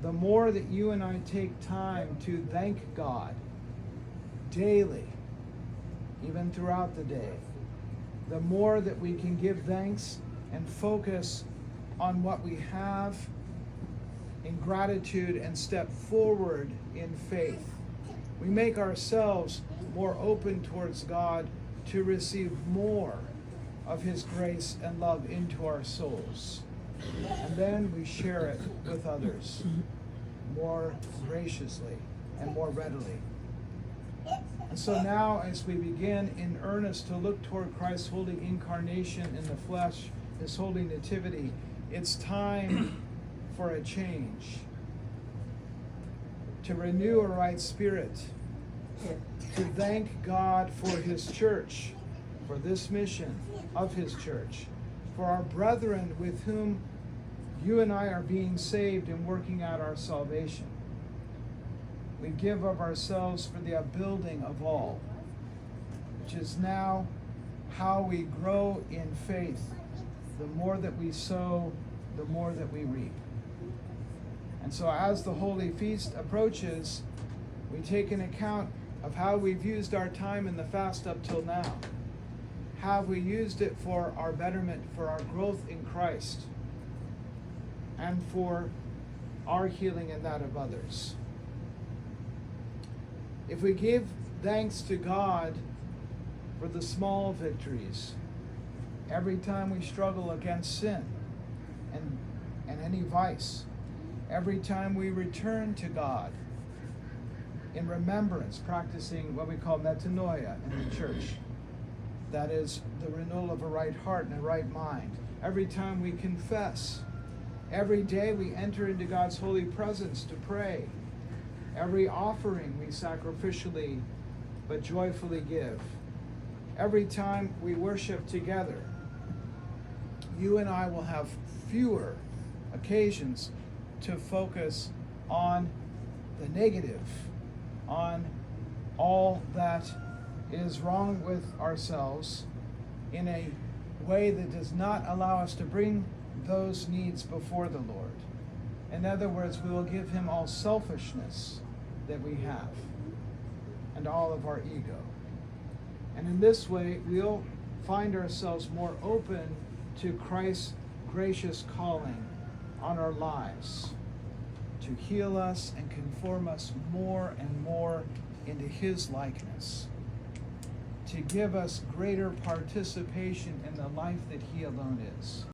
the more that you and I take time to thank God daily, even throughout the day, the more that we can give thanks and focus on what we have in gratitude and step forward in faith. We make ourselves more open towards God to receive more of His grace and love into our souls. And then we share it with others more graciously and more readily. And so now, as we begin in earnest to look toward Christ's holy incarnation in the flesh, His holy nativity, it's time for a change, to renew a right spirit, to thank God for His church, for this mission of His church, for our brethren with whom you and I are being saved and working out our salvation. We give of ourselves for the upbuilding of all, which is now how we grow in faith. The more that we sow, the more that we reap. And so as the Holy Feast approaches, we take an account of how we've used our time in the fast up till now. Have we used it for our betterment, for our growth in Christ, and for our healing and that of others? If we give thanks to God for the small victories, every time we struggle against sin and any vice, every time we return to God in remembrance, practicing what we call metanoia in the church, that is the renewal of a right heart and a right mind. Every time we confess, every day we enter into God's holy presence to pray, every offering we sacrificially but joyfully give, every time we worship together, you and I will have fewer occasions to focus on the negative, on all that is wrong with ourselves in a way that does not allow us to bring those needs before the Lord. In other words, we will give Him all selfishness that we have and all of our ego. And in this way, we'll find ourselves more open to Christ's gracious calling on our lives, to heal us and conform us more and more into His likeness, to give us greater participation in the life that He alone is.